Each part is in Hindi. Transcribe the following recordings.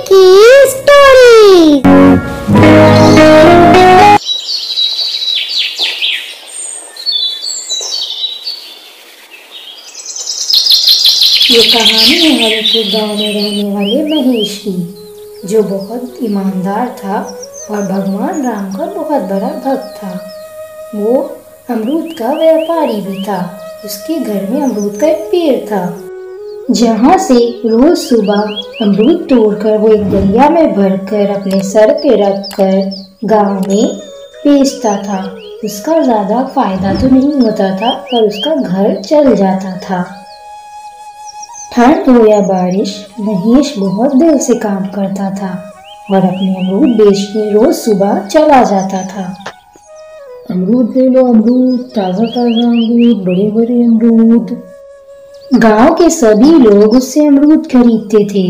की स्टोरी। ये कहानी है हरिपुर गांव में रहने वाले महेश की, जो बहुत ईमानदार था और भगवान राम का बहुत बड़ा भक्त था। वो अमरूद का व्यापारी भी था। उसके घर में अमरूद का एक पेड़ था, जहाँ से रोज सुबह अमरूद तोड़कर वो एक दरिया में भरकर अपने सर पे रखकर गांव में बेचता था। उसका ज्यादा फायदा तो नहीं होता था, पर उसका घर चल जाता था। ठंड हो या बारिश, महेश बहुत दिल से काम करता था और अपने अमरूद बेचने रोज सुबह चला जाता था। अमरूद ले लो अमरूद, ताज़ा ताज़ा अमरूद, बड़े बड़े अमरूद। गांव के सभी लोग उससे अमरूद खरीदते थे।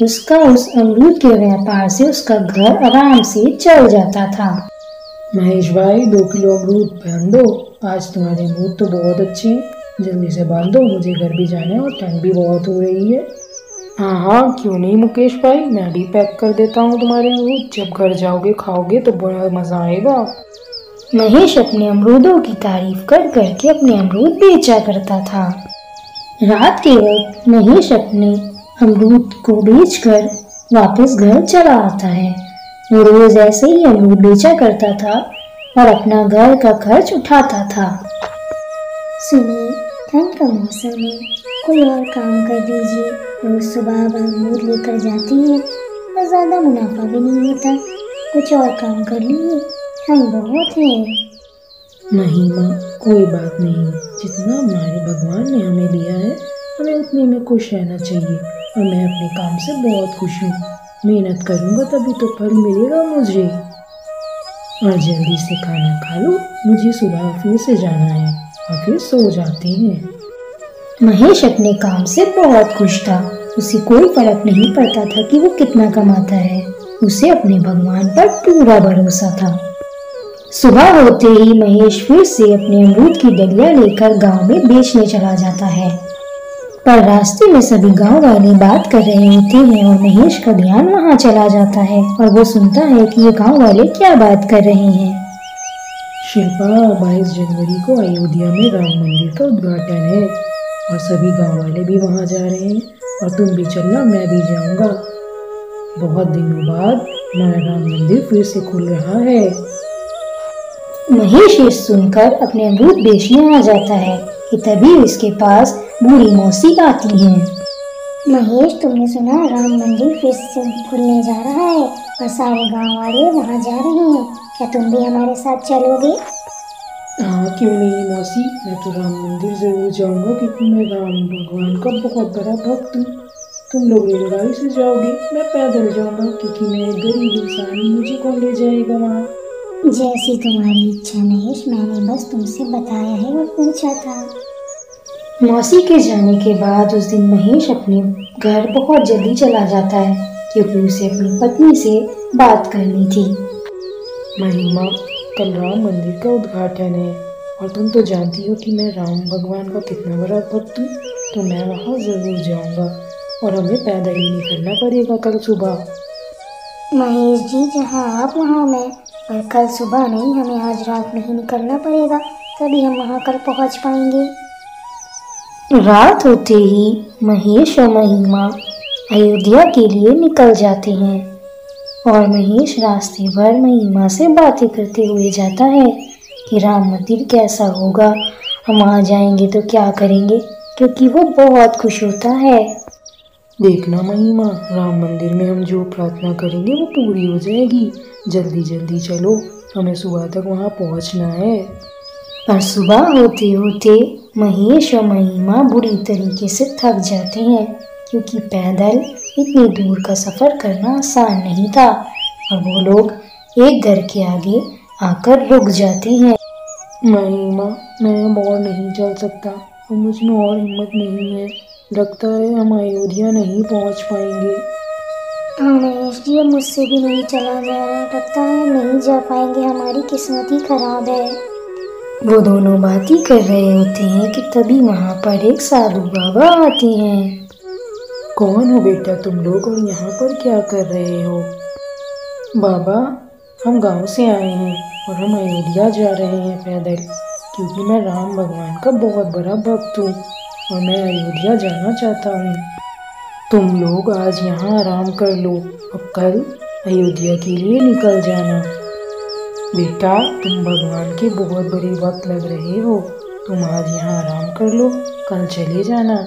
उस अमरूद के व्यापार से उसका घर आराम से चल जाता था। महेश भाई 2 किलो अमरूद बांध दो, आज तुम्हारे अमरूद तो बहुत अच्छे हैं, जल्दी से बांध दो, मुझे घर भी जाना है और ठंड भी बहुत हो रही है। हाँ हाँ, क्यों नहीं मुकेश भाई, मैं भी पैक कर देता हूँ तुम्हारे अमरूद। जब घर जाओगे खाओगे तो बड़ा मज़ा आएगा। महेश अपने अमरूदों की तारीफ कर करके अपने अमरूद बेचा करता था। रात के वक्त महेश अपने अमरूद को बेचकर वापस घर चला आता है। वो रोज ऐसे ही अमरूद बेचा करता था और अपना घर का खर्च उठाता था। सुनिए, ठंड का मौसम है, कोई और काम कर दीजिए। रोज सुबह आप अमरूद लेकर जाती हैं और ज़्यादा मुनाफा भी नहीं होता, कुछ और काम कर लीजिए, ठंड बहुत है। नहीं माँ, कोई बात नहीं, जितना हमारे भगवान ने हमें दिया है हमें उतने में खुश रहना चाहिए और मैं अपने काम से बहुत खुश हूँ। मेहनत करूँगा तभी तो फल मिलेगा मुझे। और जल्दी से खाना खा लो, मुझे सुबह फिर से जाना है और फिर सो जाते हैं। महेश अपने काम से बहुत खुश था। उसे कोई फर्क नहीं पड़ता था कि वो कितना कमाता है, उसे अपने भगवान पर पूरा भरोसा था। सुबह होते ही महेश फिर से अपने अमरूद की डलिया लेकर गांव में बेचने चला जाता है। पर रास्ते में सभी गांव वाले बात कर रहे होते हैं और महेश का ध्यान वहां चला जाता है और वो सुनता है कि ये गांव वाले क्या बात कर रहे हैं। शिल्पा, 22 जनवरी को अयोध्या में राम मंदिर का उद्घाटन है और सभी गांव वाले भी वहां जा रहे हैं और तुम भी चलना, मैं भी जाऊंगा। बहुत दिनों बाद हमारा राम मंदिर फिर से खुल रहा है। महेश ये सुनकर अपने अमरूद बेचने आ जाता है कि तभी उसके पास बूढ़ी मौसी आती है। महेश, तुमने सुना राम मंदिर फिर से खुलने जा रहा है और सारे गांव वाले वहां जा रहे हैं, क्या तुम भी हमारे साथ चलोगे? हाँ, क्यों नहीं मौसी, मैं तो राम मंदिर जरूर जाऊंगा क्योंकि मैं राम भगवान का बहुत बड़ा भक्त हूँ। तुम लोग रेलगाड़ी से जाओगे, मैं पैदल जाऊंगा क्योंकि मैं एक गरीब इंसान हूँ, मुझे कौन ले जाएगा वहाँ। जैसी तुम्हारी इच्छा महेश, मैंने बस तुमसे बताया है और पूछा था। मौसी के जाने के बाद उस दिन महेश अपने घर बहुत जल्दी चला जाता है क्योंकि उसे अपनी पत्नी से बात करनी थी। महिमा, कल राम मंदिर का उद्घाटन है और तुम तो जानती हो कि मैं राम भगवान का कितना बड़ा भक्त हूँ, तो मैं वहाँ ज़रूर जाऊँगा और हमें पैदल ही निकलना पड़ेगा कल सुबह। महेश जी, जहाँ आप वहाँ मैं, पर कल सुबह नहीं, हमें आज रात में ही निकलना पड़ेगा, तभी हम वहाँ कल पहुँच पाएंगे। रात होते ही महेश और महिमा अयोध्या के लिए निकल जाते हैं और महेश रास्ते भर महिमा से बातें करते हुए जाता है कि राम मंदिर कैसा होगा, हम वहाँ जाएंगे तो क्या करेंगे, क्योंकि वो बहुत खुश होता है। देखना महिमा, राम मंदिर में हम जो प्रार्थना करेंगे वो पूरी हो जाएगी। जल्दी जल्दी चलो, हमें सुबह तक वहाँ पहुँचना है। पर सुबह होते होते महेश और महिमा बुरी तरीके से थक जाते हैं क्योंकि पैदल इतनी दूर का सफ़र करना आसान नहीं था और वो लोग एक घर के आगे आकर रुक जाते हैं। महिमा, मैं अब और नहीं चल सकता और मुझ में और हिम्मत नहीं है, लगता है हम अयोध्या नहीं पहुंच पाएंगे। हाँ महेश जी, अब मुझसे भी नहीं चला जा रहा, लगता है नहीं जा पाएंगे, हमारी किस्मत ही खराब है। वो दोनों बातें कर रहे होते हैं कि तभी वहाँ पर एक साधु बाबा आते हैं। कौन हो बेटा तुम लोग और यहाँ पर क्या कर रहे हो? बाबा, हम गांव से आए हैं और हम अयोध्या जा रहे हैं पैदल, क्योंकि मैं राम भगवान का बहुत बड़ा भक्त हूँ और मैं अयोध्या जाना चाहता हूँ। तुम लोग आज यहाँ आराम कर लो और कल अयोध्या के लिए निकल जाना। बेटा, तुम भगवान के बहुत बड़े भक्त लग रहे हो। तुम आज यहाँ आराम कर लो, कल चले जाना,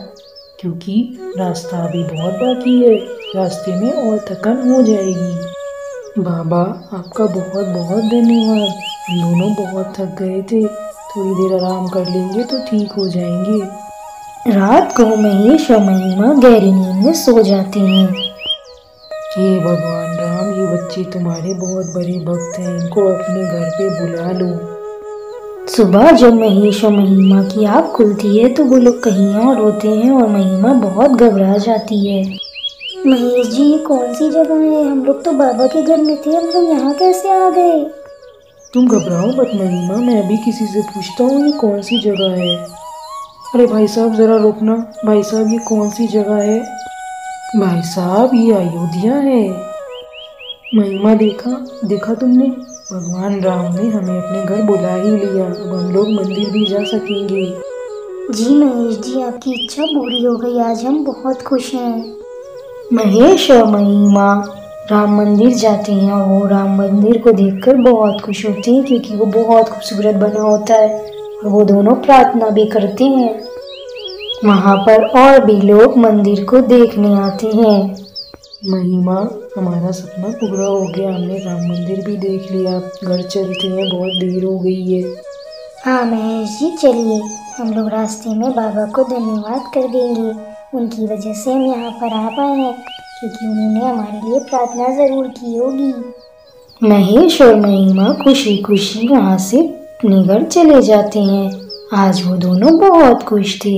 क्योंकि रास्ता अभी बहुत बाकी है, रास्ते में और थकान हो जाएगी। बाबा, आपका बहुत बहुत धन्यवाद। हम दोनों बहुत थक गए थे, थोड़ी देर आराम कर लेंगे तो ठीक हो जाएंगे। रात को महेश और महिमा गहरी नींद में सो जाते हैं। हे भगवान राम, ये बच्चे तुम्हारे बहुत बड़े भक्त हैं, इनको अपने घर पे बुला लो। सुबह जब महेश और महिमा की आँख खुलती है तो वो लोग कहीं और होते हैं और महिमा बहुत घबरा जाती है। महेश जी, ये कौन सी जगह है? हम लोग तो बाबा के घर में थे, हम लोग यहाँ कैसे आ गए? तुम घबराओ मत महिमा, मैं अभी किसी से पूछता हूँ ये कौन सी जगह है। अरे भाई साहब ज़रा रुकना। भाई साहब, ये कौन सी जगह है? भाई साहब, ये अयोध्या है। महिमा, देखा तुमने, भगवान राम ने हमें अपने घर बुला ही लिया। अब हम लोग मंदिर भी जा सकेंगे। जी महेश जी, आपकी इच्छा पूरी हो गई, आज हम बहुत खुश हैं। महेश और महिमा राम मंदिर जाते हैं और वो राम मंदिर को देखकर बहुत खुश होते हैं, क्योंकि वो बहुत खूबसूरत बना होता है और वो दोनों प्रार्थना भी करते हैं। वहाँ पर और भी लोग मंदिर को देखने आते हैं। महिमा, हमारा सपना पूरा हो गया, हमने राम मंदिर भी देख लिया। घर चलते हैं, बहुत देर हो गई है। हाँ महेश जी, चलिए हम लोग रास्ते में बाबा को धन्यवाद कर देंगे। उनकी वजह से हम यहाँ पर आ पाए हैं, क्योंकि उन्होंने हमारे लिए प्रार्थना ज़रूर की होगी। महेश और महिमा खुशी खुशी वहाँ से अपने घर चले जाते हैं। आज वो दोनों बहुत खुश थे।